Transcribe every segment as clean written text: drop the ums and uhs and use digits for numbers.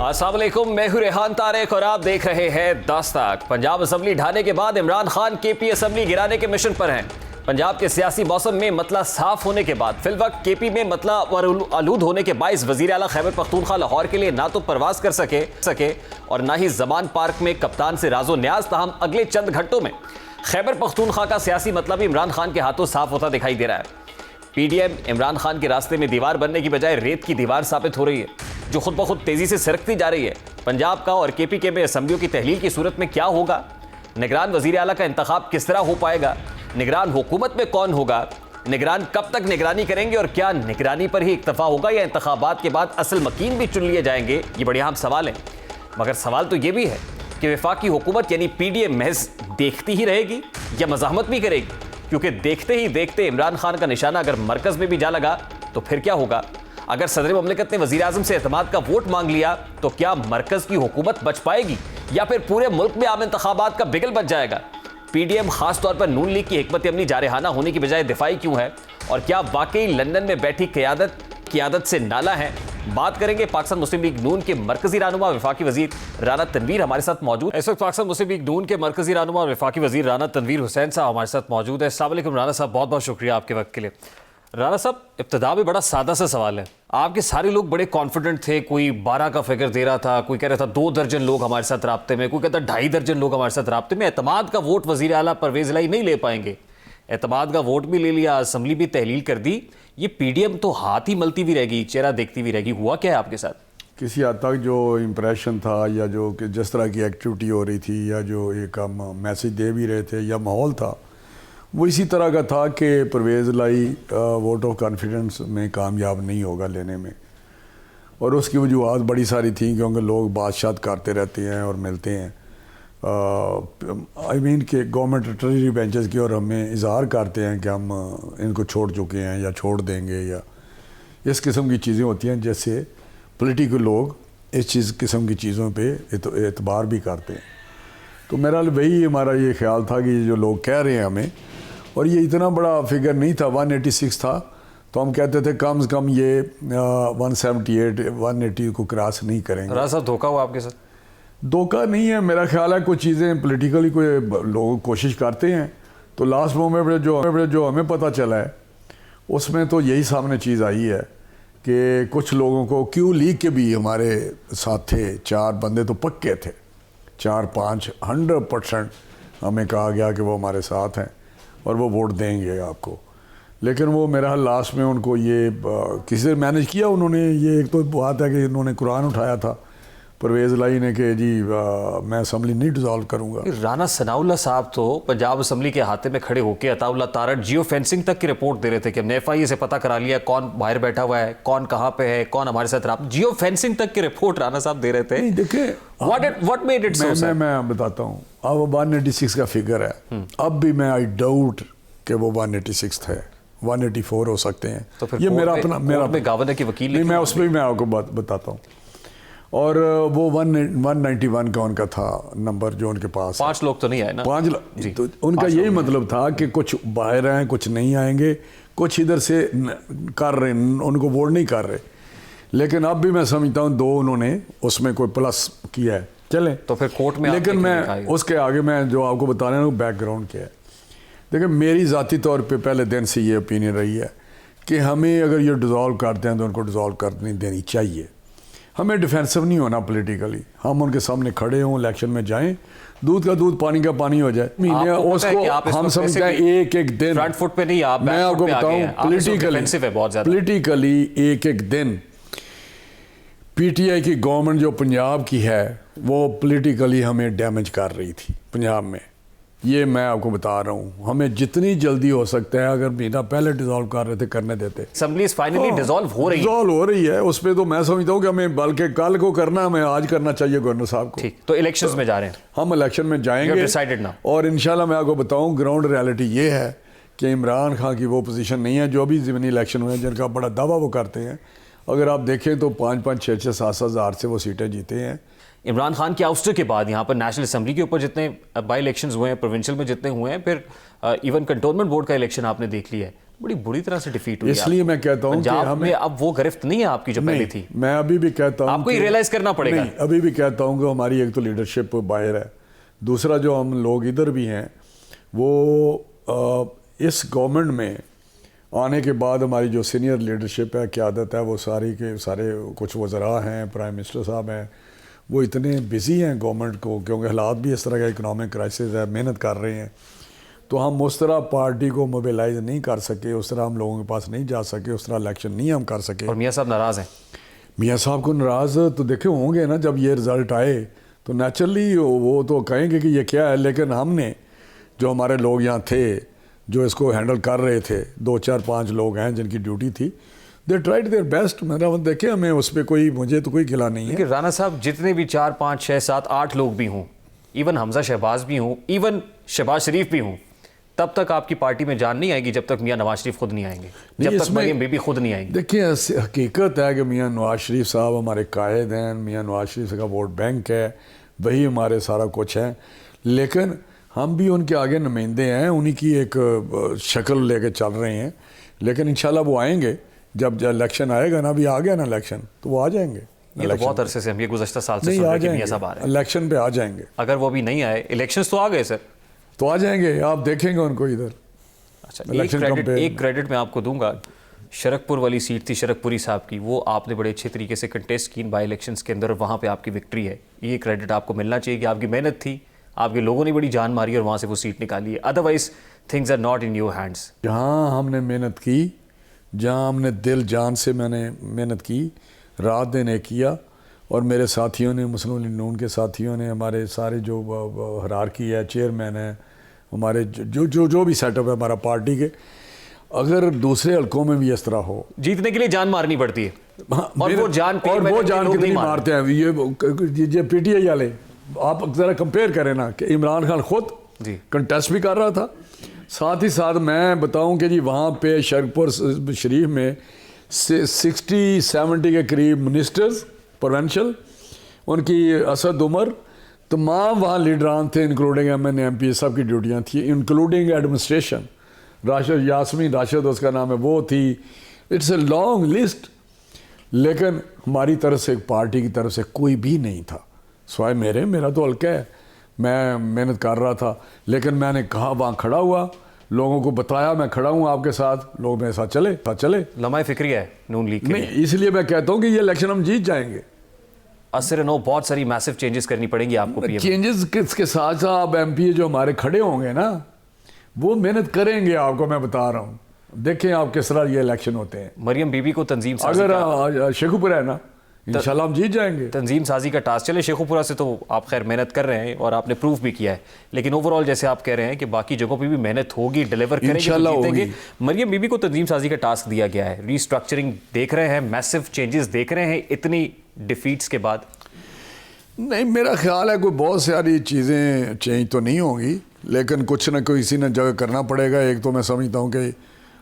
अस्सलाम वालेकुम, मैं हूं रेहान तारिक और आप देख रहे हैं दस्तक। पंजाब असेंबली ढाने के बाद इमरान खान केपी असेंबली गिराने के मिशन पर हैं। पंजाब के सियासी मौसम में मतला साफ होने के बाद फिलवक्त केपी में मतला आलूद होने के बाइस वजीर आला खैबर पख्तूनख्वा लाहौर के लिए ना तो परवास कर सके और ना ही जमान पार्क में कप्तान से राजो न्याज। ताहम अगले चंद घंटों में खैबर पख्तूनख्वा का सियासी मतलब इमरान खान के हाथों साफ होता दिखाई दे रहा है। पीडीएम इमरान खान के रास्ते में दीवार बनने की बजाय रेत की दीवार साबित हो रही है, जो खुद ब खुद तेजी से सरकती जा रही है। पंजाब का और केपी के में असेंबलियों की तहलील की सूरत में क्या होगा, निगरान वजीर आला का इंतखाब किस तरह हो पाएगा, निगरान हुकूमत में कौन होगा, निगरान कब तक निगरानी करेंगे और क्या निगरानी पर ही इक्तफा होगा या इंतखाबात के बाद असल मकीन भी चुन लिए जाएंगे, ये बड़े अहम सवाल हैं। मगर सवाल तो ये भी है कि वफाकी हुकूमत यानी पीडीएम महज देखती ही रहेगी या मज़ाहमत भी करेगी, क्योंकि देखते ही देखते इमरान खान का निशाना अगर मरकज में भी जा लगा तो फिर क्या होगा। अगर सदर ममलिकत ने वजीर आजम से एतमाद का वोट मांग लिया तो क्या मरकज की हुकूमत बच पाएगी या फिर पूरे मुल्क में आम इंतखाबात का बिगल बच जाएगा। पीडीएम खास तौर पर नून लीग की हिकमत अमली जारहाना होने की बजाय दिफाई क्यों है और क्या वाकई लंदन में बैठी क़यादत से नाला है। बात करेंगे पाकिस्तान मुस्लिम लीग नून के मरकजी रहनुमा वफाकी वजीर राना तनवीर हमारे साथ मौजूद। इस वक्त पाकिस्तान मुस्लिम लीग नून के मरकजी रहनुमा और वफाकी वजीर राना तनवीर हुसैन साहब हमारे साथ मौजूद है। अस्सलाम वालेकुम राना साहब, बहुत बहुत शुक्रिया आपके वक्त के लिए। राना साहब, इब्तिदा में बड़ा सादा सा सवाल है। आपके सारे लोग बड़े कॉन्फिडेंट थे, कोई 12 का फिगर दे रहा था, कोई कह रहा था 2 दर्जन लोग हमारे साथ राब्ते में, कोई कहता 2.5 दर्जन लोग हमारे साथ राब्ते में। एतमाद का वोट वजीर आला परवेज इलाही नहीं ले पाएंगे, एतमाद का वोट भी ले लिया, असेंबली भी तहलील कर दी, ये पीडीएम तो हाथ ही मलती भी रहेगी, चेहरा देखती भी रहेगी। हुआ क्या है आपके साथ? किसी हद तक जो इम्प्रेशन था या जो कि जिस तरह की एक्टिविटी हो रही थी या जो एक हम मैसेज दे भी रहे थे या माहौल था, वो इसी तरह का था कि परवेज़ इलाही वोट ऑफ कॉन्फिडेंस में कामयाब नहीं होगा लेने में। और उसकी वजूहत बड़ी सारी थी, क्योंकि लोग बातशात करते रहते हैं और मिलते हैं। आई मीन कि गवर्नमेंट ट्रेजरी बेंचेस की और हमें इजहार करते हैं कि हम इनको छोड़ चुके हैं या छोड़ देंगे, या इस किस्म की चीज़ें होती हैं जैसे पॉलिटिकल लोग इस किस्म की चीज़ों पे एतबार भी करते हैं। तो मेरा वही हमारा ये ख्याल था कि जो लोग कह रहे हैं हमें, और ये इतना बड़ा फिगर नहीं था, 186 था, तो हम कहते थे कम से कम ये 178 180 को क्रॉस नहीं करेंगे। राना साहब, धोखा हुआ आपके साथ? धोखा नहीं है, मेरा ख्याल है कुछ चीज़ें पॉलिटिकली कोई लोग कोशिश करते हैं, तो लास्ट मोमेंट में जो हमें पता चला है उसमें तो यही सामने चीज़ आई है कि कुछ लोगों को क्यू लीग के भी हमारे साथ थे, 4 बंदे तो पक्के थे, 4-5 100% हमें कहा गया कि वो हमारे साथ हैं और वो वोट देंगे आपको। लेकिन वो मेरा लास्ट में उनको ये किसी से मैनेज किया उन्होंने। ये एक तो बात है कि इन्होंने कुरान उठाया था परवेज़ इलाही ने कि जी मैं असेंबली नहीं डिसॉल्व करूंगा। राना सनाउल्लाह साहब तो पंजाब असेंबली के हाथे में खड़े होकर अताउल्लाह तारड़ जियो फेंसिंग तक की रिपोर्ट दे रहे थे कि हमने एफआईए से पता करा लिया कौन बाहर बैठा हुआ है, कौन कहाँ पे है, कौन हमारे साथ रहा। जियो फेंसिंग तक की रिपोर्ट राना साहब दे रहे थे। नहीं देखिए, व्हाट मेड इट सो? मैं बताता हूँ। अब 186 का फिगर है, अब भी मैं आई डाउट कि वो 186 है, 184 हो सकते हैं। तो फिर ये मेरा गवर्नर की वकील नहीं, मैं उसमें भी मैं आपको बताता हूँ। और वो 191 का उनका था नंबर जो उनके पास। 5 लोग तो नहीं आए ना? 5 लाख। तो उनका यही मतलब था कि कुछ बाहर आए, कुछ नहीं आएंगे, कुछ इधर से कर रहे, उनको वोट नहीं कर रहे। लेकिन अब भी मैं समझता हूँ 2 उन्होंने उसमें कोई प्लस किया है। चलें तो फिर कोर्ट में, लेकिन मैं उसके आगे मैं जो आपको बता रहा हूँ बैकग्राउंड क्या है। देखिए, मेरी ज़ाती तौर पे पहले दिन से ये ओपिनियन रही है कि हमें अगर ये डिज़ोल्व करते हैं तो उनको डिज़ोल्व करनी देनी चाहिए। हमें डिफेंसिव नहीं होना पॉलिटिकली, हम उनके सामने खड़े हों, इलेक्शन में जाएं, दूध का दूध पानी का पानी हो जाए। महीने उसको हम समझते हैं एक दिन फ्रंट फुट पे नहीं, आप मैं आपको बताऊं पॉलिटिकली एक दिन पीटीआई की गवर्नमेंट जो पंजाब की है वो पॉलिटिकली हमें डैमेज कर रही थी पंजाब में। ये मैं आपको बता रहा हूँ, हमें जितनी जल्दी हो सकता है, अगर महीना पहले डिसॉल्व कर रहे थे करने देते। असेंबली फाइनली डिसॉल्व हो रही है उस पर तो मैं समझता हूँ कि हमें बल्कि कल को करना, हमें आज करना चाहिए गवर्नर साहब को। ठीक, तो इलेक्शंस में जा रहे हैं हम, इलेक्शन में जाएंगे और इंशाल्लाह मैं आपको बताऊँ ग्राउंड रियलिटी ये है कि इमरान खान की वो पोजीशन नहीं है जो अभी ज़मीनी इलेक्शन हुए हैं जिनका बड़ा दावा वो करते हैं। अगर आप देखें तो 5-5, 6-6, 7-7 हज़ार से वो सीटें जीते हैं। इमरान खान के आउस्टर के बाद यहाँ पर नेशनल असेंबली के ऊपर जितने बाई इलेक्शंस हुए हैं, प्रोविंशियल में जितने हुए हैं, फिर इवन कंटोनमेंट बोर्ड का इलेक्शन आपने देख लिया है, बड़ी बुरी तरह से डिफीट हुई इसलिए मैं कहता हूं कि पंजाब हमें में अब वो गिरफ्त नहीं है आपकी जो पहले नहीं, थी। मैं अभी भी कहता हूं आपको ये रियलाइज करना पड़ेगा। नहीं, अभी भी कहता हूं कि हमारी एक तो लीडरशिप बाहर है, दूसरा जो हम लोग इधर भी हैं वो इस गवर्नमेंट में आने के बाद हमारी जो सीनियर लीडरशिप है, क़यादत है, वो सारी के सारे कुछ वज़रा हैं, प्राइम मिनिस्टर साहब हैं, वो इतने बिजी हैं गवर्नमेंट को, क्योंकि हालात भी इस तरह का इकोनॉमिक क्राइसिस है, मेहनत कर रहे हैं, तो हम उस तरह पार्टी को मोबिलाइज नहीं कर सके, उस तरह हम लोगों के पास नहीं जा सके, उस तरह इलेक्शन नहीं हम कर सके। और मियाँ साहब नाराज़ हैं। मियाँ साहब को नाराज़ तो देखे होंगे ना, जब ये रिज़ल्ट आए तो नेचुरली वो तो कहेंगे कि ये क्या है, लेकिन हमने जो हमारे लोग यहाँ थे जो इसको हैंडल कर रहे थे, 2 4 5 लोग हैं जिनकी ड्यूटी थी, दे ट्राइड देयर बेस्ट। मेरा देखे हमें उस पर कोई, मुझे तो कोई गिला नहीं है। लेकिन राणा साहब जितने भी 4 5 6 7 8 लोग भी हों, इवन हमजा शहबाज भी हों, इवन शहबाज शरीफ भी हों, तब तक आपकी पार्टी में जान नहीं आएगी जब तक मियाँ नवाज शरीफ खुद नहीं आएंगे, जब तक मरियम बीबी खुद नहीं आएंगी। देखिए हकीकत है कि मियाँ नवाज शरीफ साहब हमारे कायद हैं, मियाँ नवाज शरीफ का वोट बैंक है, वही हमारे सारा कुछ है, लेकिन हम भी उनके आगे नुमाइंदे हैं, उन्हीं की एक शक्ल लेके चल रहे हैं, लेकिन इंशाल्लाह वो आएंगे जब इलेक्शन आएगा ना, अभी आ गया ना इलेक्शन, तो वो आ जाएंगे। ये तो बहुत अरसे से हम ये गुज़श्ता साल से नहीं सुन आ रहे हैं कि मियाँ जाएंगे, साहब आ रहे हैं। इलेक्शन पे आ जाएंगे। अगर वो भी नहीं आए, इलेक्शंस तो आ गए सर, तो आ जाएंगे, आप देखेंगे उनको इधर। अच्छा, Election campaign एक क्रेडिट मैं आपको दूंगा, शरकपुर वाली सीट थी शरकपुरी साहब की, वो आपने बड़े अच्छे तरीके से कंटेस्ट की बाई इलेक्शंस के अंदर, वहाँ पे आपकी विक्ट्री है, ये क्रेडिट आपको मिलना चाहिए कि आपकी मेहनत थी, आपके लोगों ने बड़ी जान मारी और वहाँ से वो सीट निकाली है, otherwise things are not in your hands. जहाँ हमने मेहनत की, जहाँ हमने दिल जान से मैंने मेहनत की, रात दिन एक किया, और मेरे साथियों ने, मुस्लिम लीग नून के साथियों ने, हमारे सारे जो हरारकी है, चेयरमैन है, हमारे जो भी सेटअप है हमारा पार्टी के, अगर दूसरे हल्कों में भी इस तरह हो, जीतने के लिए जान मारनी पड़ती है। हाँ, और वो जान कितनी मारते हैं ये पीटीआई वाले। आप जरा कंपेयर करें ना कि इमरान खान खुद जी कंटेस्ट भी कर रहा था, साथ ही साथ मैं बताऊं कि जी वहाँ पे शरकपुर शरीफ में 60-70 के करीब मिनिस्टर्स प्रोविंशियल, उनकी असद उमर, तमाम वहाँ लीडरान थे, इंक्लूडिंग MN MP सब की ड्यूटियाँ थी, इंक्लूडिंग एडमिनिस्ट्रेशन। राशिद यास्मीन राशिद उसका नाम है, वो थी। इट्स ए लॉन्ग लिस्ट, लेकिन हमारी तरफ से, पार्टी की तरफ से कोई भी नहीं था स्वाय मेरा तो हल्का है, मैं मेहनत कर रहा था, लेकिन मैंने कहा वहाँ खड़ा हुआ, लोगों को बताया मैं खड़ा हूँ आपके साथ, लोग मेरे साथ चले। लम्हा फिक्रिया है नून लीग के नहीं, लिए। इसलिए मैं कहता हूँ कि ये इलेक्शन हम जीत जाएंगे। असर नो बहुत सारी मैसिव चेंजेस करनी पड़ेंगी आपको। चेंजेस के साथ साथ अब MP जो हमारे खड़े होंगे ना, वो मेहनत करेंगे, आपको मैं बता रहा हूँ। देखें आप किस तरह ये इलेक्शन होते हैं। मरियम बीबी को तंजीम साजी अगर शेखुपुरा है ना, इंशाल्लाह हम जीत जाएंगे। तंजीम साजी का टास्क, चले शेखुपुरा से तो आप खैर मेहनत कर रहे हैं और आपने प्रूफ भी किया है, लेकिन ओवरऑल जैसे आप कह रहे हैं कि बाकी जगहों पे भी मेहनत होगी, डिलीवर करेंगे, इंशाल्लाह जीतेंगे। मरियम बीबी को तंजीम साजी का टास्क दिया गया है, रीस्ट्रक्चरिंग देख रहे हैं, मैसिव चेंजेस देख रहे हैं इतनी डिफीट्स के बाद। नहीं, मेरा ख्याल है कोई बहुत सारी चीज़ें चेंज तो नहीं होंगी, लेकिन कुछ ना कोई इसी ने जगह करना पड़ेगा। एक तो मैं समझता हूँ कि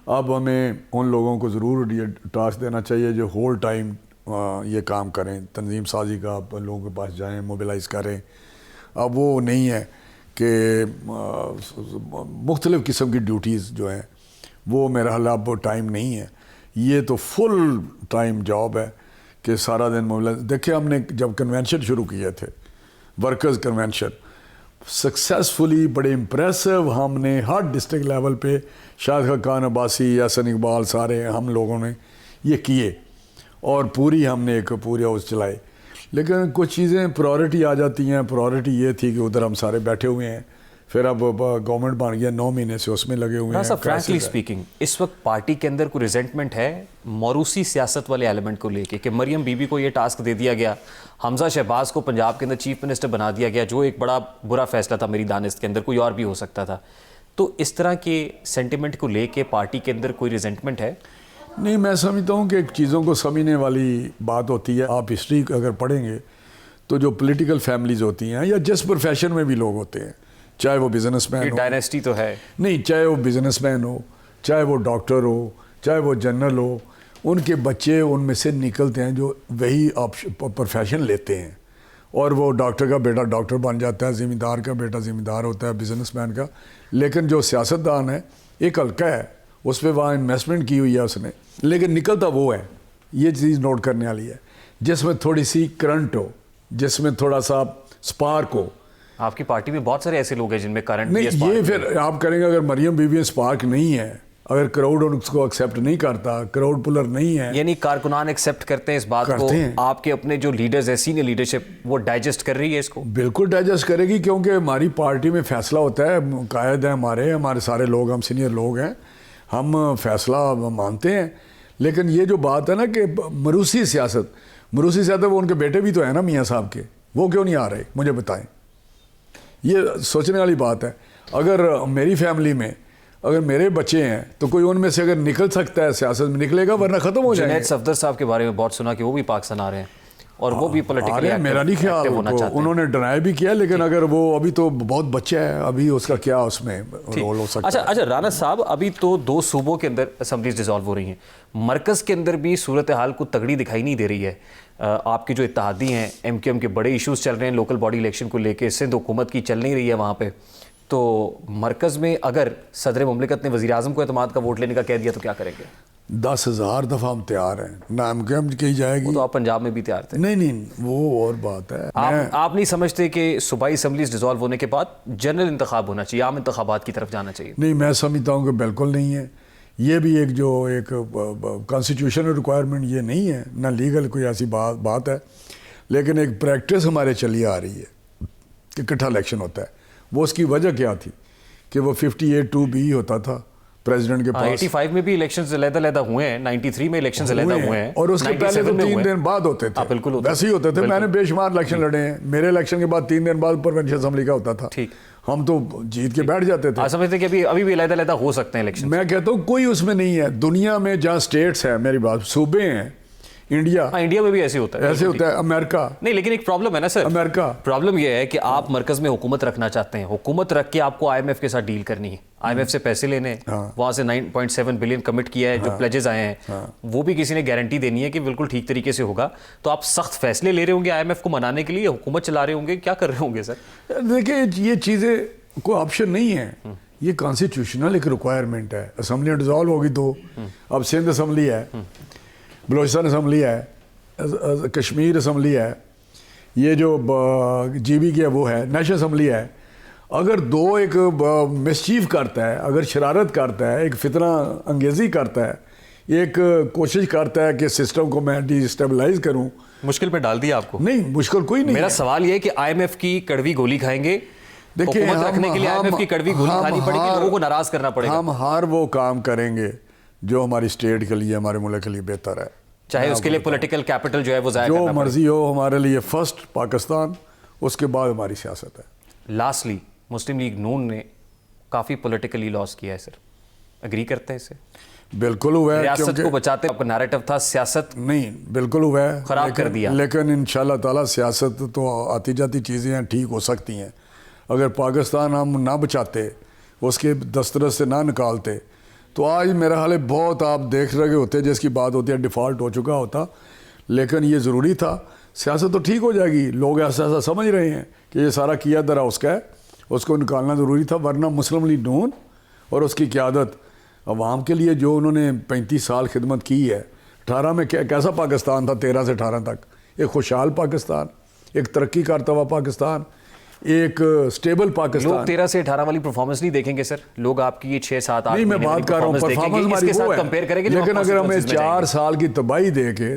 अब हमें उन लोगों को ज़रूर ये टास्क देना चाहिए जो होल टाइम ये काम करें, तंजीम साजी का, लोगों के पास जाएं, मोबिलाइज़ करें। अब वो नहीं है कि मुख्तलिफ़ किस्म की ड्यूटीज़ जो हैं वो मेरा ख्याल अब टाइम नहीं है, ये तो फुल टाइम जॉब है कि सारा दिन मोबिलाइज। देखिए हमने जब कन्वेंशन शुरू किए थे, वर्कर्स कन्वेंशन, सक्सेसफुली, बड़े इम्प्रेसिव, हमने हर डिस्ट्रिक्ट लेवल पे शाहिद खान अब्बासी, यासिन इकबाल, सारे हम लोगों ने ये किए और पूरी हमने एक पूरी हाउस चलाई। लेकिन कुछ चीज़ें प्रायोरिटी आ जाती हैं। प्रायोरिटी ये थी कि उधर हम सारे बैठे हुए हैं, फिर अब गवर्नमेंट बन गया, 9 महीने से उसमें लगे हुए हैं। फ्रैंकली स्पीकिंग, इस वक्त पार्टी के अंदर कोई रिजेंटमेंट है मौरूसी सियासत वाले एलिमेंट को लेके कि मरियम बीबी को ये टास्क दे दिया गया, हमजा शहबाज को पंजाब के अंदर चीफ मिनिस्टर बना दिया गया, जो एक बड़ा बुरा फैसला था मेरी दानिश के अंदर, कोई और भी हो सकता था। तो इस तरह के सेंटिमेंट को लेके पार्टी के अंदर कोई रिजेंटमेंट है? नहीं, मैं समझता हूँ कि चीज़ों को समझने वाली बात होती है। आप हिस्ट्री अगर पढ़ेंगे तो जो पॉलिटिकल फैमिलीज होती हैं या जिस प्रोफेशन में भी लोग होते हैं, चाहे वो बिजनेसमैन हो, डायनेस्टी तो है नहीं, चाहे वो बिजनेसमैन हो, चाहे वो डॉक्टर हो, चाहे वो जनरल हो, उनके बच्चे उनमें से निकलते हैं जो वही प्रोफेशन लेते हैं, और वो डॉक्टर का बेटा डॉक्टर बन जाता है, ज़मींदार का बेटा ज़मींदार होता है, बिजनेसमैन का। लेकिन जो सियासतदान है, एक हल्का है, उस पर वहाँ इन्वेस्टमेंट की हुई है उसने, लेकिन निकलता वो है। ये चीज़ नोट करने वाली है, जिसमें थोड़ी सी करंट हो, जिसमें थोड़ा सा स्पार्क हो। आपकी पार्टी में बहुत सारे ऐसे लोग हैं जिनमें करंट नहीं, ये फिर आप करेंगे, अगर मरियम बीबी में स्पार्क नहीं है, अगर क्राउड उसको एक्सेप्ट नहीं करता, क्राउड पुलर नहीं है, यानी कारकुनान एक्सेप्ट करते हैं इस बात को, आपके अपने जो लीडर्स है, सीनियर लीडरशिप, वो डाइजेस्ट कर रही है इसको? बिल्कुल डाइजेस्ट करेगी, क्योंकि हमारी पार्टी में फैसला होता है, कायद है हमारे सारे लोग, हम सीनियर लोग हैं, हम फैसला मानते हैं। लेकिन ये जो बात है ना कि मरूसी सियासत वो उनके बेटे भी तो है ना मियाँ साहब के, वो क्यों नहीं आ रहे मुझे बताएं। ये सोचने वाली बात है। अगर मेरी फैमिली में अगर मेरे बच्चे हैं तो कोई उनमें से अगर निकल सकता है सियासत में निकलेगा, वरना खत्म हो जाएगा। जुनैद सफदर साहब के बारे में बहुत सुना कि वो भी पाकिस्तान आ रहे हैं और वो भी पॉलिटिकली मेरा नहीं ख्याल, उन्होंने डिनाई भी किया, लेकिन अगर वो अभी तो बहुत बच्चा है, अभी उसका क्या उसमें रोल हो सकता है। अच्छा राना साहब, अभी तो 2 सूबों के अंदर असेंबलीज डिसॉल्व हो रही हैं, मरकज़ के अंदर भी सूरत हाल को तगड़ी दिखाई नहीं दे रही है। आपकी जो इत्तेहादी हैं, MQM के बड़े इश्यूज चल रहे हैं लोकल बॉडी इलेक्शन को लेके, सिंध हुकूमत की चल नहीं रही है वहाँ पे, तो मरकज़ में अगर सदर मुमलिकत ने वज़ीर आज़म को एतमाद का वोट लेने का कह दिया तो क्या करेंगे? 10,000 दफ़ा हम तैयार हैं, नाम MQM की जाएगी। वो तो आप पंजाब में भी तैयार थे। नहीं, वो और बात है। आप नहीं समझते कि सूबाई असम्बलीज डिसॉल्व होने के बाद जनरल इंतखाब होना चाहिए, आम इंतखाबात की तरफ जाना चाहिए? नहीं, मैं समझता हूँ कि बिल्कुल नहीं है। ये भी एक कॉन्स्टिट्यूशनल रिक्वायरमेंट ये नहीं है, ना लीगल कोई ऐसी बात है, लेकिन एक प्रैक्टिस हमारे चली आ रही है कि इकट्ठा इलेक्शन होता है। वो उसकी वजह क्या थी कि वो 58(2)B होता था प्रेसिडेंट के पास। 85 में भी इलेक्शंस अलग-अलग हुए हैं, 93 में इलेक्शंस अलग हुए हैं, और उसके पहले तो 3 दिन बाद होते थे। बिल्कुल वैसे ही होते थे। मैंने बेशुमार इलेक्शन लड़े हैं, मेरे इलेक्शन के बाद 3 दिन बाद प्रोविंशियल असेंबली का होता था। ठीक, हम तो जीत के बैठ जाते थे। आप समझते कि अभी भी अलग-अलग हो सकते हैं इलेक्शन? मैं कहता हूँ कोई उसमें नहीं है। दुनिया में जहाँ स्टेट्स है, मेरी बात, सूबे हैं, इंडिया में भी ऐसे होता है, अमेरिका नहीं, लेकिन एक प्रॉब्लम है ना सर, अमेरिका प्रॉब्लम यह है कि आप मरकज में हुकूमत रखना चाहते हैं, हुकूमत रख के आपको IMF के साथ डील करनी है, IMF से पैसे लेने हैं, वहां से 9.7 बिलियन कमिट किया है, जो प्लेजेस आए हैं वो भी किसी ने गारंटी देनी है कि बिल्कुल ठीक तरीके से होगा। तो आप सख्त फैसले ले रहे होंगे IMF को मनाने के लिए, हुकूमत चला रहे होंगे, क्या कर रहे होंगे सर? देखिए, ये चीजें कोई ऑप्शन नहीं है, ये कॉन्स्टिट्यूशनल एक रिक्वायरमेंट है। असेंबली डिसॉल्व होगी तो अब सिंध असेंबली है, बलोचिस्तान असेंबली है, कश्मीर असेंबली है, ये जो GB की है वो है, नेशनल असेंबली है। अगर दो एक मिसचीफ करता है, अगर शरारत करता है, एक फितना अंगेजी करता है, एक कोशिश करता है कि सिस्टम को मैं डिस्टेबलाइज करूं, मुश्किल पे डाल दिया आपको? नहीं, मुश्किल कोई नहीं। मेरा सवाल ये है कि IMF की कड़वी गोली खाएंगे, देखिए, हुकूमत रखने के लिए IMF की कड़वी गोली खानी पड़ेगी, लोगों को नाराज करना पड़ेगा। हम हर वो काम करेंगे जो हमारी स्टेट के लिए, हमारे मुल्क के लिए बेहतर है, चाहे उसके लिए पॉलिटिकल कैपिटल जो है वो जाया जो मर्जी हो। हमारे लिए फर्स्ट पाकिस्तान, उसके बाद हमारी सियासत है। लास्टली, मुस्लिम लीग नून ने काफ़ी पॉलिटिकली लॉस किया है सर, एग्री करते हैं इसे? बिल्कुल हुआ है, रियासत को बचाते आपका नैरेटिव था, सियासत नहीं, बिल्कुल हुआ है, खराब कर दिया। लेकिन इंशाल्लाह ताला सियासत तो आती जाती चीज़ें हैं, ठीक हो सकती हैं। अगर पाकिस्तान हम ना बचाते, उसके दस्तरस से ना निकालते, तो आज मेरा हाल बहुत आप देख रहे होते, जिसकी बात होती है डिफ़ॉल्ट हो चुका होता। लेकिन ये ज़रूरी था, सियासत तो ठीक हो जाएगी। लोग ऐसा समझ रहे हैं कि ये सारा किया दरा उसका है, उसको निकालना ज़रूरी था, वरना मुस्लिम लीग नून और उसकी क़यादत अवाम के लिए जो उन्होंने 35 साल खिदमत की है। 18 में कैसा पाकिस्तान था, 13 से 18 तक एक खुशहाल पाकिस्तान, एक तरक्की करता हुआ पाकिस्तान, एक स्टेबल पाकिस्तान। लोग 13 से 18 वाली परफॉर्मेंस नहीं देखेंगे सर, लोग आपकी ये 6-7-8 नहीं, मैं बात कर रहा हूँ परफॉर्मेंस हमारी वो है, कंपेयर करेंगे। लेकिन अगर हमें 4 साल की तबाही दे के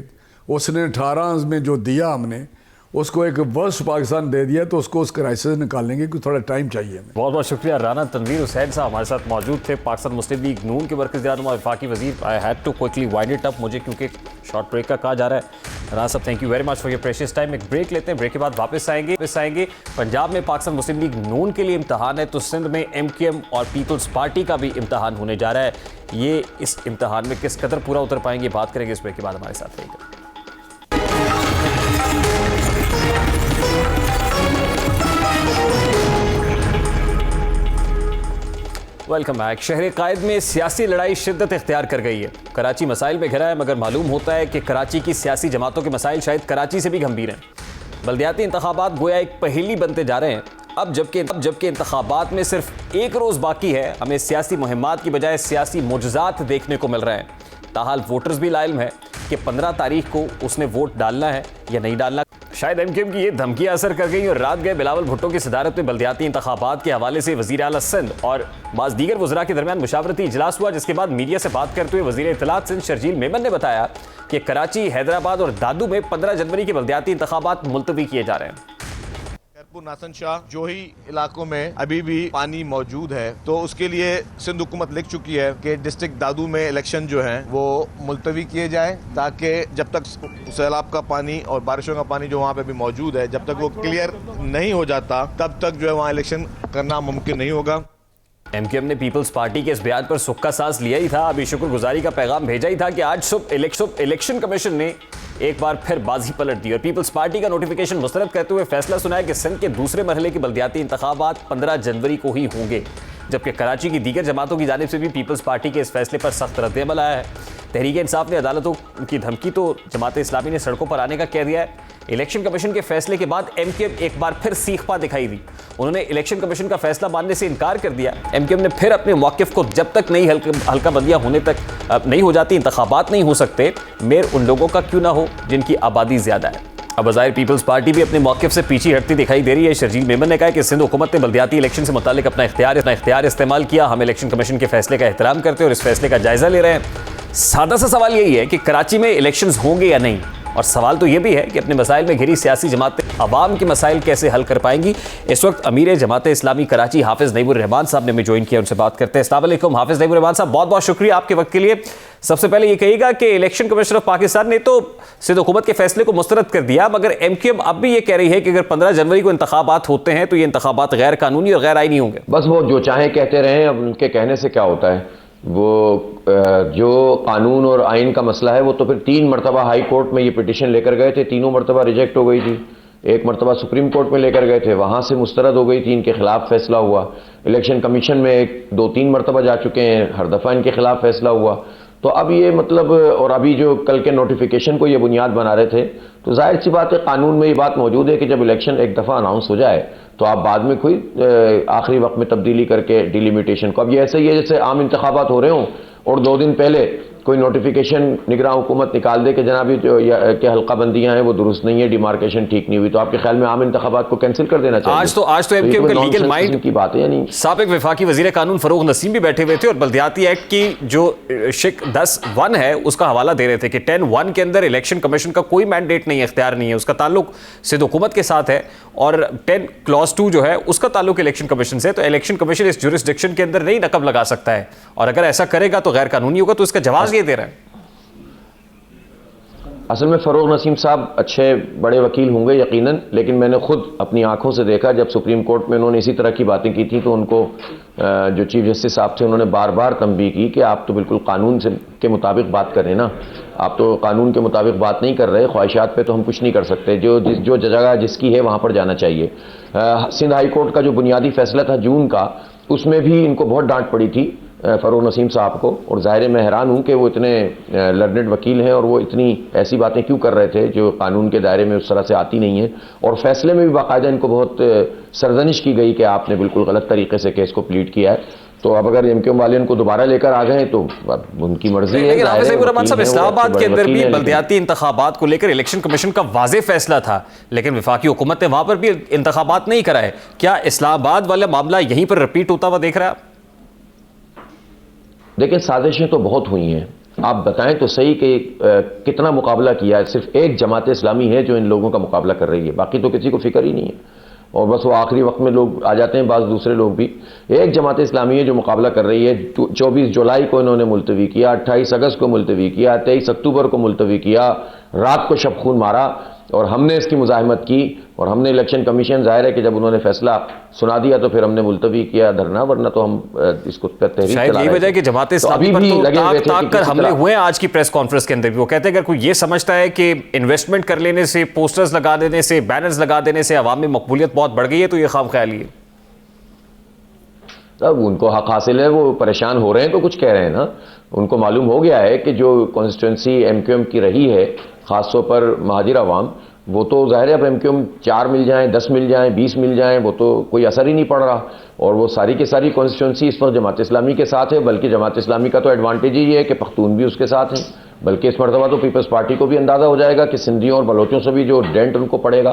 उसने 18 में जो दिया, हमने उसको एक वर्स्ट पाकिस्तान दे दिया, तो उसको उस क्राइसिस निकालने के थोड़ा टाइम चाहिए हमें। बहुत बहुत शुक्रिया। राना तनवीर हुसैन साहब हमारे साथ मौजूद थे, पाकिस्तान मुस्लिम लीग नून के मरकज़ी रहनुमा वफाकी वज़ीर। I had to quickly wind it up, मुझे क्योंकि शॉर्ट ब्रेक का कहा जा रहा है। राना साहब, thank you very much for your precious time. एक ब्रेक लेते हैं, ब्रेक के बाद वापस आएंगे। पंजाब में पाकिस्तान मुस्लिम लीग नून के लिए इम्तहान है, तो सिंध में MQM और पीपल्स पार्टी का भी इम्तहान होने जा रहा है। ये इस इम्तहान में किस कदर पूरा उतर पाएंगे, बात करेंगे इस ब्रेक के बाद। हमारे साथ रहेंगे। Welcome back. शहर कायद में सियासी लड़ाई शिद्दत इख्तियार कर गई है। कराची मसाइल में घिरा है, मगर मालूम होता है कि कराची की सियासी जमातों के मसाइल शायद कराची से भी गंभीर हैं। बल्दियाती इंतखाबात गोया एक पहेली बनते जा रहे हैं। अब जबकि इंतखाबात में सिर्फ एक रोज बाकी है, हमें सियासी मुहिम्मात की बजाय सियासी मुजज़ात देखने को मिल रहे हैं। ताहाल वोटर्स भी लाइल्म है कि 15 तारीख को उसने वोट डालना है या नहीं डालना। शायद एमक्यूएम की ये धमकियां असर कर गई और रात गए बिलावल भुट्टो की सदारत में बल्दियाती इंतखाबात के हवाले से वज़ीर आला सिंध और बाज़ दीगर वज़रा के दरमियान मुशावरती इजलास हुआ, जिसके बाद मीडिया से बात करते हुए वज़ीर इत्तलात सिंध शर्जील मेमन ने बताया कि कराची, हैदराबाद और दादू में 15 जनवरी के बल्दियाती इंतखाबात मुलतवी किए जा रहे हैं। नासन शाह जो ही इलाकों में अभी भी पानी मौजूद है, तो उसके लिए सिंध हुकूमत लिख चुकी है कि डिस्ट्रिक्ट दादू में इलेक्शन जो है वो मुलतवी किए जाए, ताकि जब तक सैलाब का पानी और बारिशों का पानी जो वहाँ पे भी मौजूद है, जब तक वो क्लियर नहीं हो जाता तब तक जो है वहाँ इलेक्शन करना मुमकिन नहीं होगा। एमक्यूएम ने पीपल्स पार्टी के इस बयान पर सुक्का सांस लिया ही था, अभी शुक्रगुजारी का पैगाम भेजा ही था कि आज सुबह इलेक्शन कमीशन ने एक बार फिर बाजी पलट दी और पीपल्स पार्टी का नोटिफिकेशन मुस्तरद करते हुए फैसला सुनाया कि सिंध के दूसरे मरहले के बल्दियाती इंतखाबात 15 जनवरी को ही होंगे, जबकि कराची की दीगर जमातों की जानिब से भी पीपल्स पार्टी के इस फैसले पर सख्त रद्द-ए-अमल आया है। तहरीक इंसाफ ने अदालतों की धमकी तो जमात इस्लामी ने सड़कों पर आने का कह दिया है। इलेक्शन कमीशन के फैसले के बाद एमक्यूएम एक बार फिर सीखपा दिखाई दी, उन्होंने इलेक्शन कमीशन का फैसला मानने से इनकार कर दिया। एमक्यूएम ने फिर अपने मौक़िफ़ को जब तक नहीं हल्का बंदियां होने तक नहीं हो जाती, इंतखाबात नहीं हो सकते, मेयर उन लोगों का क्यों ना हो जिनकी आबादी ज्यादा है। अब बज़ाहिर पीपल्स पार्टी भी अपने मौक़िफ़ से पीछे हटती दिखाई दे रही है। शर्जील मेमन ने कहा कि सिंध हुकूमत ने बल्दियाती इलेक्शन से मुतालिक अपना इख्तियार इस्तेमाल किया, हम इलेक्शन कमीशन के फैसले का एहतराम करते हैं और इस फैसले का जायजा ले रहे हैं। सादा सा सवाल यही है कि कराची में इलेक्शंस होंगे या नहीं, और सवाल तो यह भी है कि अपने मसाइल में घिरी सियासी जमातें अवाम के मसाइल कैसे हल कर पाएंगी। इस वक्त अमीर जमात इस्लामी कराची हाफिज नईमुर रहमान साहब ने हमें ज्वाइन किया, उनसे बात करते हैं। अस्सलाम वालेकुम हाफिज नईमुर रहमान साहब, बहुत बहुत शुक्रिया आपके वक्त के लिए। सबसे पहले ये कहिएगा कि इलेक्शन कमीशन ऑफ पाकिस्तान ने तो सिंध हुकूमत के फैसले को मुस्तरद कर दिया, मगर एमक्यूएम अब भी ये कह रही है कि अगर 15 जनवरी को इंतखाबात होते हैं तो ये इंतखाबात गैर कानूनी और गैर आईनी होंगे। बस वो जो चाहे कहते रहे, अब उनके कहने से क्या होता है। वो जो कानून और आइन का मसला है वो तो फिर 3 मरतबा हाई कोर्ट में ये पिटिशन लेकर गए थे, तीनों मरतबा रिजेक्ट हो गई थी। एक मरतबा सुप्रीम कोर्ट में लेकर गए थे, वहाँ से मुस्तरद हो गई थी, इनके खिलाफ फैसला हुआ। इलेक्शन कमीशन में 2-3 मरतबा जा चुके हैं, हर दफ़ा इनके खिलाफ फैसला हुआ। तो अब ये मतलब, और अभी जो कल के नोटिफिकेशन को ये बुनियाद बना रहे थे, तो जाहिर सी बात है कानून में ये बात मौजूद है कि जब इलेक्शन एक दफ़ा अनाउंस हो जाए तो आप बाद में कोई आखिरी वक्त में तब्दीली करके डिलिमिटेशन को, अब ये ऐसे ही है जैसे आम इंतखाबात हो रहे हों और 2 दिन पहले कोई नोटिफिकेशन निगरान हुकूमत निकाल दे कि जनाब जो के हल्का बंदियां हैं वो दुरुस्त नहीं है, डिमार्केशन ठीक नहीं हुई, तो आपके ख्याल में आम इंतखाबात को कैंसिल कर देना चाहिए? आज तो एमक्यूएम के लीगल माइंड की बात है। यानी साबिक वफाकी वजीर कानून फरूख नसीम भी बैठे हुए थे और बल्दियाती एक्ट की जो शिक 10(1) है उसका हवाला दे रहे थे कि 10(1) के अंदर इलेक्शन कमीशन का कोई मैंडेट नहीं है, इख्तियार नहीं है, उसका ताल्लुक सिंध हुकूमत के साथ है, और 10 क्लॉज 2 जो है उसका ताल्लुक इलेक्शन कमीशन से। तो इलेक्शन कमीशन इस जुरिस्डिक्शन के अंदर नहीं नकब लगा सकता है, और अगर ऐसा करेगा तो गैर कानूनी होगा। तो इसका जवाब ये दे रहे हैं। असल में फ़रूख नसीम साहब अच्छे बड़े वकील होंगे यकीनन, लेकिन मैंने खुद अपनी आंखों से देखा जब सुप्रीम कोर्ट में उन्होंने इसी तरह की बातें की थी, तो उनको जो चीफ जस्टिस साहब थे उन्होंने बार बार तंबीह की कि आप तो बिल्कुल कानून से के मुताबिक बात करें ना, आप तो कानून के मुताबिक बात नहीं कर रहे, ख्वाहिशात पे तो हम कुछ नहीं कर सकते, जो जगह जिसकी है वहाँ पर जाना चाहिए। सिंध हाई कोर्ट का जो बुनियादी फैसला था जून का, उसमें भी इनको बहुत डांट पड़ी थी फ़रूख नसीम साहब को, और ज़ाहिर मैं हैरान हूँ कि वो इतने लर्नेड वकील हैं और वो इतनी ऐसी बातें क्यों कर रहे थे जो कानून के दायरे में उस तरह से आती नहीं है। और फैसले में भी बाकायदा इनको बहुत सरजनिश की गई कि आपने बिल्कुल गलत तरीके से केस को प्लीड किया है। तो अब अगर एमक्यूएम वाले उनको दोबारा लेकर आ गए तो उनकी मर्जी है। लेकिन इस्लामाबाद के अंदर भी बल्दियाती इंतखाबात को लेकर इलेक्शन कमीशन का वाज़ेह फैसला था, लेकिन वफाकी हुकूमत ने वहां पर भी इंतखाबात नहीं कराए। क्या इस्लामाबाद वाला मामला यहीं पर रिपीट होता हुआ देख रहा है? देखिए, साजिशें तो बहुत हुई हैं, आप बताएं तो सही कि कितना मुकाबला किया है। सिर्फ एक जमात इस्लामी है जो इन लोगों का मुकाबला कर रही है, बाकी तो किसी को फिक्र ही नहीं है, और बस वो आखिरी वक्त में लोग आ जाते हैं, बाज़ दूसरे लोग भी। एक जमात इस्लामी है जो मुकाबला कर रही है। 24 जुलाई को इन्होंने मुलतवी किया, 28 अगस्त को मुलतवी किया, 23 अक्टूबर को मुलतवी किया, रात को शब खून मारा, और हमने इसकी मुजाहिमत की, और हमने इलेक्शन कमीशन, जाहिर है कि जब उन्होंने फैसला सुना दिया तो फिर हमने मुलतवी किया धरना, वरना तो हम इसको तहरीक चला रहे थे। वजह कि जमात इस्लामी पर तो ताक कर हमले हुए हैं। आज की प्रेस कॉन्फ्रेंस के अंदर भी वो कहते हैं अगर कोई ये समझता है कि इन्वेस्टमेंट कर लेने से, पोस्टर्स लगा देने से, बैनर्स लगा देने से अवाम में मकबूलियत बहुत बढ़ गई है, तो ये खाम ख्याली है। अब उनको हक हासिल है, वो परेशान हो रहे हैं तो कुछ कह रहे हैं ना। उनको मालूम हो गया है कि जो कॉन्स्टिट्यूंसी एमक्यूएम की रही है, ख़ासतौर पर महाजिर अवाम, वो तो ज़ाहिर है अब एमक्यूएम 4 मिल जाएं, 10 मिल जाएं, 20 मिल जाएं, वो तो कोई असर ही नहीं पड़ रहा। और वो सारी की सारी कॉन्स्टिट्यूंसी इस वक्त जमात इस्लामी के साथ है, बल्कि जमात इस्लामी का तो एडवांटेज ही है कि पख्तून भी उसके साथ हैं। बल्कि इस मरतबा तो पीपल्स पार्टी को भी अंदाज़ा हो जाएगा कि सिंधियों और बलोचों से भी जो डेंट उनको पड़ेगा।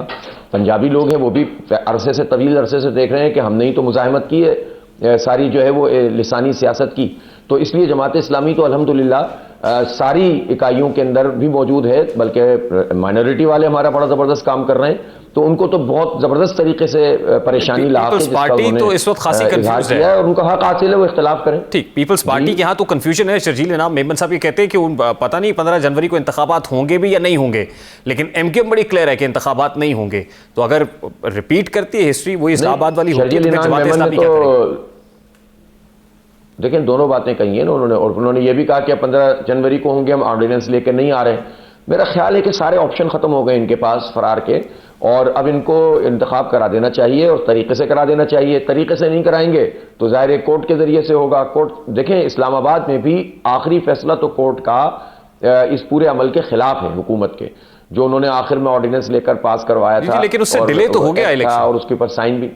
पंजाबी लोग हैं वो भी अरसे से, तवील अरसे से देख रहे हैं कि हमने ही तो मुज़ाहमत की है सारी जो है वो लिसानी सियासत की। तो इसलिए जमात इस्लामी तो अल्हम्दुलिल्लाह सारी इकाइयों के अंदर भी मौजूद है, बल्कि माइनॉरिटी वाले हमारा बड़ा ज़बरदस्त काम कर रहे हैं, तो उनको तो बहुत ज़बरदस्त तरीके से परेशानी ला पीपल्स पार्टी तो इस वक्त खासी कंफ्यूज है और उनका हक हासिल है वो इख्तिलाफ करें। ठीक, पीपल्स पार्टी के यहाँ तो कंफ्यूजन है। शर्जील इनाम मेमन साहब ये कहते हैं कि पता नहीं 15 जनवरी को इंतखाबात होंगे भी या नहीं होंगे, लेकिन एमक्यूएम बड़ी क्लियर है कि इंतखाबात नहीं होंगे। तो अगर रिपीट करती है हिस्ट्री वही इस्लामाबाद वाली होती है तो फिर जमात इस्लामी क्या करेगी? देखिए दोनों बातें कही हैं ना उन्होंने, और उन्होंने ये भी कहा कि 15 जनवरी को होंगे, हम ऑर्डिनेंस लेकर नहीं आ रहे। मेरा ख्याल है कि सारे ऑप्शन ख़त्म हो गए इनके पास फरार के, और अब इनको इंतखाब करा देना चाहिए और तरीके से करा देना चाहिए। तरीके से नहीं कराएंगे तो ज़ाहिर है कोर्ट के ज़रिए से होगा। कोर्ट देखें, इस्लामाबाद में भी आखिरी फैसला तो कोर्ट का इस पूरे अमल के खिलाफ है, हुकूमत के, जो उन्होंने आखिर में ऑर्डिनेंस लेकर पास करवाया था। लेकिन उससे डिले तो हो गया इलेक्शन, और उसके ऊपर साइन भी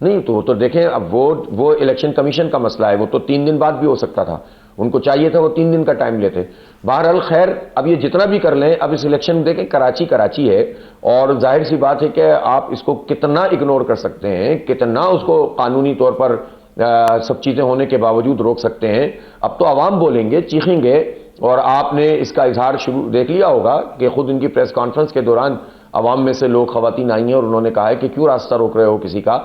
नहीं। तो देखें, अब वो इलेक्शन कमीशन का मसला है, वो तो 3 दिन बाद भी हो सकता था, उनको चाहिए था वो 3 दिन का टाइम लेते। बहरहाल खैर, अब ये जितना भी कर लें, अब इस इलेक्शन देखें, कराची है, और जाहिर सी बात है कि आप इसको कितना इग्नोर कर सकते हैं, कितना उसको कानूनी तौर पर सब चीज़ें होने के बावजूद रोक सकते हैं। अब तो आवाम बोलेंगे, चीखेंगे, और आपने इसका इजहार शुरू देख लिया होगा कि खुद इनकी प्रेस कॉन्फ्रेंस के दौरान आवाम में से लोग, खवातीन आई हैं और उन्होंने कहा है कि क्यों रास्ता रोक रहे हो किसी का।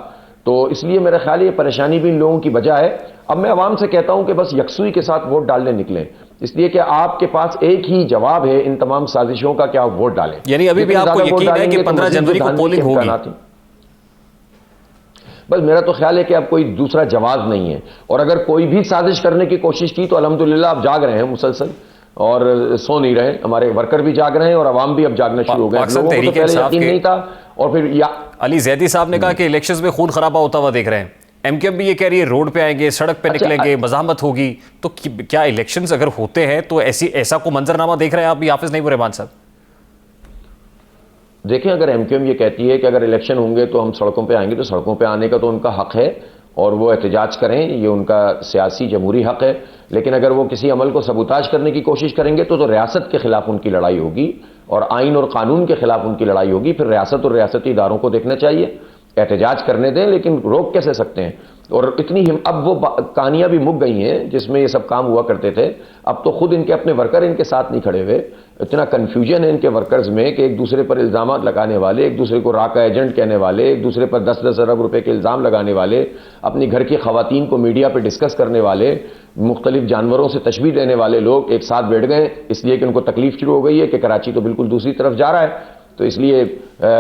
तो इसलिए मेरा ख्याल है ये परेशानी भी इन लोगों की वजह है। अब मैं आवाम से कहता हूं कि बस यकसुई के साथ वोट डालने निकलें, इसलिए कि आपके पास एक ही जवाब है इन तमाम साजिशों का कि आप वोट डालें। यानी अभी भी आपको यकीन है कि 15 जनवरी को पोलिंग होगी? बस मेरा तो ख्याल है कि अब कोई दूसरा जवाब नहीं है, और अगर कोई भी साजिश करने की कोशिश की तो अल्हम्दुलिल्लाह आप जाग रहे हैं मुसलसल, और सो नहीं रहे। हमारे वर्कर भी जाग रहे हैं और आवाम भी अब जागना शुरू हो गए। लोगों को तो पहले यकीन नहीं था, और फिर अली जैदी साहब ने कहा कि इलेक्शंस में खून खराबा होता हुआ देख रहे हैं। एमक्यूएम भी ये कह रही है रोड पे आएंगे, सड़क पे निकलेंगे, मज़ाहमत होगी। तो क्या इलेक्शंस अगर होते हैं तो ऐसा को मंजरनामा देख रहे हैं आप भी हाफिज नईमुर रहमान साहब? देखें, अगर एमक्यूएम ये कहती है कि अगर इलेक्शन होंगे तो हम सड़कों पे आएंगे, तो सड़कों पे आने का तो उनका हक है और वो एहतजाज करें, ये उनका सियासी जमहूरी हक है। लेकिन अगर वो किसी अमल को सबूताज करने की कोशिश करेंगे तो रियासत के खिलाफ उनकी लड़ाई होगी और आइन और कानून के खिलाफ उनकी लड़ाई होगी। फिर रियासत और रियासती इदारों को देखना चाहिए, एहतजाज करने दें, लेकिन रोक कैसे सकते हैं? और इतनी अब वो कहानियां भी मुक गई हैं जिसमें ये सब काम हुआ करते थे। अब तो खुद इनके अपने वर्कर इनके साथ नहीं खड़े हुए। इतना कन्फ्यूजन है इनके वर्कर्स में कि एक दूसरे पर इल्ज़ाम लगाने वाले, एक दूसरे को राका एजेंट कहने वाले, एक दूसरे पर 10-10 अरब रुपए के इल्ज़ाम लगाने वाले, अपनी घर की खवातीन को मीडिया पर डिस्कस करने वाले, मुख्तलिफ जानवरों से तशबीह देने वाले लोग एक साथ बैठ गए, इसलिए कि उनको तकलीफ शुरू हो गई है कि कराची तो बिल्कुल दूसरी तरफ जा रहा है। तो इसलिए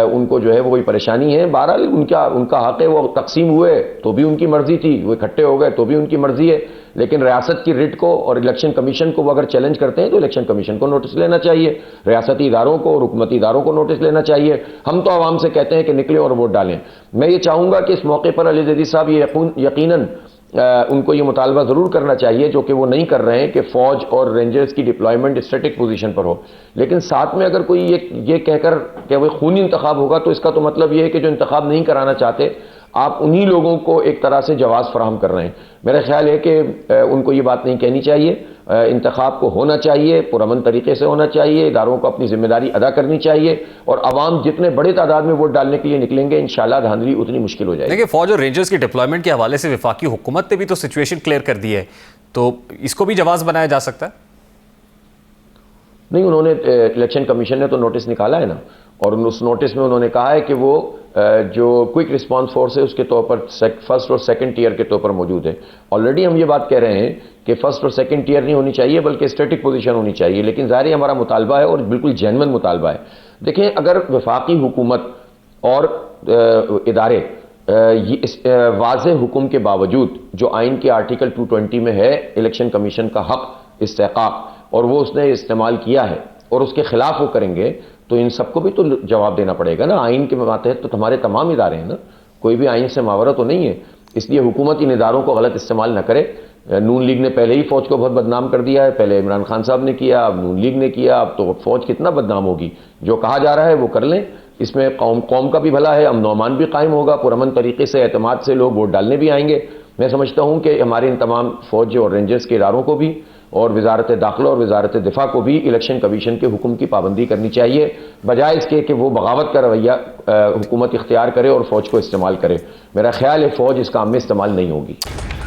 उनको जो है वो कोई परेशानी है। बहरहाल उनका हक है, वो तकसीम हुए तो भी उनकी मर्जी थी, वो इकट्ठे हो गए तो भी उनकी मर्जी है। लेकिन रियासत की रिट को और इलेक्शन कमीशन को वो अगर चैलेंज करते हैं तो इलेक्शन कमीशन को नोटिस लेना चाहिए, रियासती इदारों को और हुकूमती इदारों को नोटिस लेना चाहिए। हम तो आवाम से कहते हैं कि निकलें और वोट डालें। मैं ये चाहूँगा कि इस मौके पर अली जैदी साहब ये यकीनन उनको ये मुतालबा ज़रूर करना चाहिए, जो कि वो नहीं कर रहे हैं, कि फ़ौज और रेंजर्स की डिप्लॉयमेंट स्टैटिक पोजीशन पर हो। लेकिन साथ में अगर कोई ये कहकर कि वो खूनी इंतखाब होगा, तो इसका तो मतलब ये है कि जो इंतखाब नहीं कराना चाहते आप उन्हीं लोगों को एक तरह से जवाब फराहम कर रहे हैं। मेरा ख्याल है कि उनको ये बात नहीं कहनी चाहिए। इंतखाब को होना चाहिए, पुरअमन तरीके से होना चाहिए, इदारों को अपनी जिम्मेदारी अदा करनी चाहिए, और आवाम जितने बड़े तादाद में वोट डालने के लिए निकलेंगे इंशाल्लाह धांधली उतनी मुश्किल हो जाएगी। देखिए, फौज और रेंजर्स की डिप्लॉयमेंट के हवाले से वफाकी हुकूमत ने भी तो सिचुएशन क्लियर कर दी है, तो इसको भी जवाब बनाया जा सकता है? नहीं, उन्होंने इलेक्शन कमीशन ने तो नोटिस निकाला है ना, और उस नोटिस में उन्होंने कहा है कि वो जो क्विक रिस्पांस फोर्स है उसके तौर पर फर्स्ट और सेकंड टियर के तौर पर मौजूद है। ऑलरेडी हम ये बात कह रहे हैं कि फर्स्ट और सेकंड टियर नहीं होनी चाहिए, बल्कि स्टैटिक पोजीशन होनी चाहिए। लेकिन ज़ाहिर है हमारा मुतालबा है और बिल्कुल जेन्युइन मुतालबा है। देखें, अगर वफाकी हुकूमत और इदारे वाज़ेह हुक्म के बावजूद, जो आइन के आर्टिकल 220 में है इलेक्शन कमीशन का हक इस्तेहकाक, और वो उसने इस्तेमाल किया है और उसके खिलाफ वो करेंगे, तो इन सबको भी तो जवाब देना पड़ेगा ना। आइन के मातहत तो हमारे तमाम इदारे हैं ना, कोई भी आइन से मावरा तो नहीं है। इसलिए हुकूमत इन इदारों को गलत इस्तेमाल न करे। नून लीग ने पहले ही फौज को बहुत बदनाम कर दिया है, पहले इमरान खान साहब ने किया, अब नून लीग ने किया, अब तो फौज कितना बदनाम होगी। जो कहा जा रहा है वो कर लें, इसमें कौम का भी भला है, अमन अमान भी कायम होगा, पुरअमन तरीके से एतमाद से लोग वोट डालने भी आएंगे। मैं समझता हूँ कि हमारे इन तमाम फौज और रेंजर्स के इदारों को भी और वजारत दाखिला और वजारत दिफा को भी इलेक्शन कमीशन के हुक्म की पाबंदी करनी चाहिए, बजाय इसके कि वो बगावत का रवैया हुकूमत इख्तियार करे और फौज को इस्तेमाल करे। मेरा ख्याल है फौज इस काम में इस्तेमाल नहीं होगी।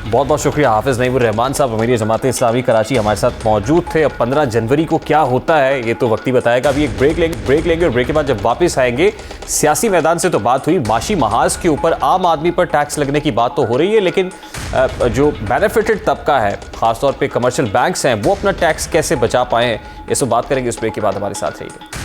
बहुत बहुत शुक्रिया हाफिज़ नईमुर रहमान साहब, अमीर जमात इस्लामी कराची हमारे साथ मौजूद थे। अब 15 जनवरी को क्या होता है ये तो वक्त ही बताएगा। अभी एक ब्रेक लेंगे और ब्रेक के बाद जब वापस आएंगे, सियासी मैदान से तो बात हुई, माशी महाज के ऊपर आम आदमी पर टैक्स लगने की बात तो हो रही है, लेकिन जो बेनिफिटेड तबका है, खासतौर पर कमर्शियल बैंक्स हैं, वो अपना टैक्स कैसे बचा पाए हैं, ये सब बात करेंगे। इस ब्रेक के बाद हमारे साथ रहिए।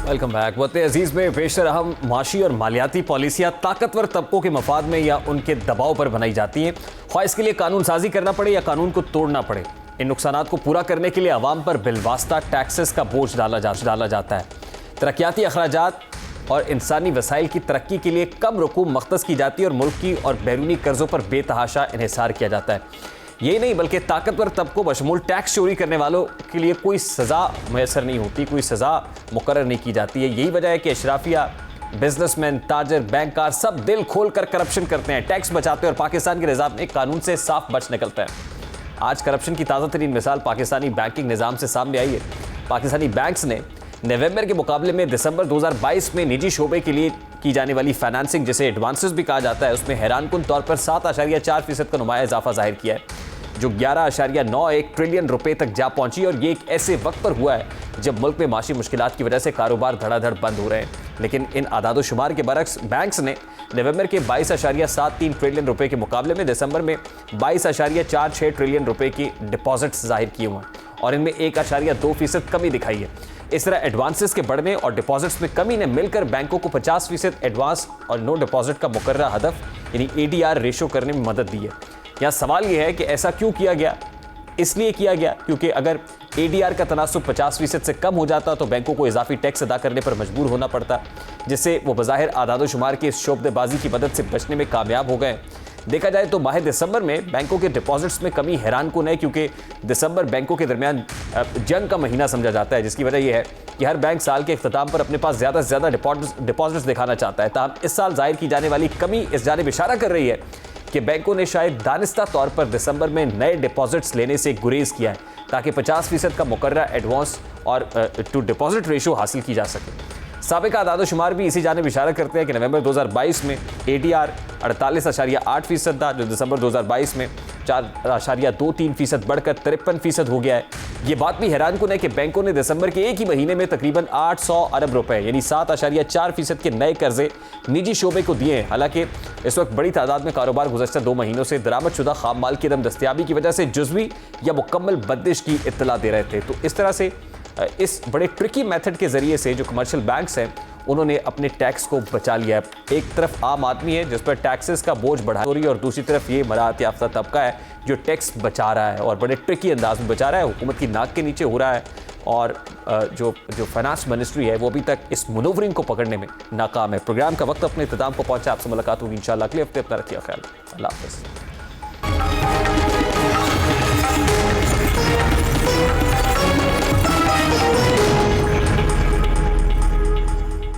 Welcome back. वतन अजीज में बेशतर अहम माशी और मालियाती पॉलिसियाँ ताकतवर तबकों के मफाद में या उनके दबाव पर बनाई जाती हैं, ख्वाह इसके लिए कानून साजी करना पड़े या कानून को तोड़ना पड़े। इन नुकसानात को पूरा करने के लिए अवाम पर बिलवास्ता टैक्सेस का बोझ डाला जाता है। तरक्याती अखराजात और इंसानी वसाइल की तरक्की के लिए कम रकूम मख्तस की जाती है और मुल्क की और बैरूनी कर्जों पर बेतहाशा इन्हिसार किया जाता है। यही नहीं बल्कि ताकतवर तबकों बशमूल टैक्स चोरी करने वालों के लिए कोई सज़ा मैसर नहीं होती, कोई सज़ा मुकर्रर नहीं की जाती है। यही वजह है कि अशराफिया, बिजनेसमैन, ताजर, बैंककार सब दिल खोल कर करप्शन करते हैं, टैक्स बचाते हैं और पाकिस्तान के निज़ाम में कानून से साफ बच निकलता है। आज करप्शन की ताज़ा तरीन मिसाल पाकिस्तानी बैंकिंग निज़ाम से सामने आई है। पाकिस्तानी बैंक्स ने नवंबर के मुकाबले में दिसंबर 2022 में निजी शोबे के लिए की जाने वाली फाइनेंसिंग, जिसे एडवांसेस भी कहा जाता है, उसमें हैरानकुन तौर पर 7.4% का नुमाया इजाफा जाहिर किया है, जो 11.91 ट्रिलियन रुपए तक जा पहुंची। और ये एक ऐसे वक्त पर हुआ है जब मुल्क में माशी मुश्किलात की वजह से कारोबार धड़ाधड़ बंद हो रहे हैं। लेकिन इन आदादो शुमार के बरक्स बैंक्स ने नवंबर के 22.73 ट्रिलियन रुपए के मुकाबले में दिसंबर में 22.46 ट्रिलियन रुपए की डिपॉजिट्स जाहिर किए हुए हैं और इनमें 1.2% कमी दिखाई है। इस तरह एडवांसेस के बढ़ने और डिपॉजिट्स में कमी ने मिलकर बैंकों को 50% एडवांस और नो डिपॉजिट का मुकर्ररा हदफ यानी ADR रेशो करने में मदद दी है। यहाँ सवाल यह है कि ऐसा क्यों किया गया? इसलिए किया गया क्योंकि अगर ADR का तनासुब 50% से कम हो जाता तो बैंकों को इजाफी टैक्स अदा करने पर मजबूर होना पड़ता, जिससे वो बज़ाहिर आदादो शुमार के इस शोबदेबाजी की मदद से बचने में कामयाब हो गए। देखा जाए तो माह दिसंबर में बैंकों के डिपॉजिट्स में कमी हैरानकुन है, क्योंकि दिसंबर बैंकों के दरमियान जंग का महीना समझा जाता है, जिसकी वजह यह है कि हर बैंक साल के इख्तिताम पर अपने पास ज़्यादा से ज़्यादा डिपॉजिट्स दिखाना चाहता है। ताहम इस साल जाहिर की जाने वाली कमी इस जानिब इशारा कर रही है कि बैंकों ने शायद दानिस्ता तौर पर दिसंबर में नए डिपॉजिट्स लेने से गुरेज किया है, ताकि 50% का मुकर्ररा एडवांस और टू डिपॉजिट रेशो हासिल की जा सके। साबिक़ आदादो शुमार भी इसी जानिब इशारा करते हैं कि नवंबर 2022 में ADR 48.8% था, जो दिसंबर 2022 में 4.23% बढ़कर 53% हो गया है। ये बात भी हैरानकुन है कि बैंकों ने दिसंबर के एक ही महीने में तकरीबन 800 अरब रुपए यानी 7.4% के नए कर्जे निजी शोबे को दिए हैं। हालांकि इस वक्त बड़ी तादाद में कारोबार गुज़श्ता 2 महीनों से दरामदशुदा खाम माल की अदम दस्तयाबी की वजह से जुज़वी या मुकम्मल बंदिश की इत्तला दे रहे थे। तो इस तरह से इस बड़े ट्रिकी मेथड के ज़रिए से जो कमर्शियल बैंक्स हैं उन्होंने अपने टैक्स को बचा लिया है। एक तरफ आम आदमी है जिस पर टैक्सेस का बोझ बढ़ा हो रही है और दूसरी तरफ ये मराहत याफ्ता तबका है जो टैक्स बचा रहा है और बड़े ट्रिकी अंदाज में बचा रहा है, हुकूमत की नाक के नीचे हो रहा है। और जो फाइनेंस मिनिस्ट्री है वो अभी तक इस मनूवरिंग को पकड़ने में नाकाम है। प्रोग्राम का वक्त अपने इख्तिताम को पहुंचा। आपसे मुलाकात होगी इंशाल्लाह अगले हफ्ते। अपना रखिए ख्याल। अल्लाह हाफ़िज़।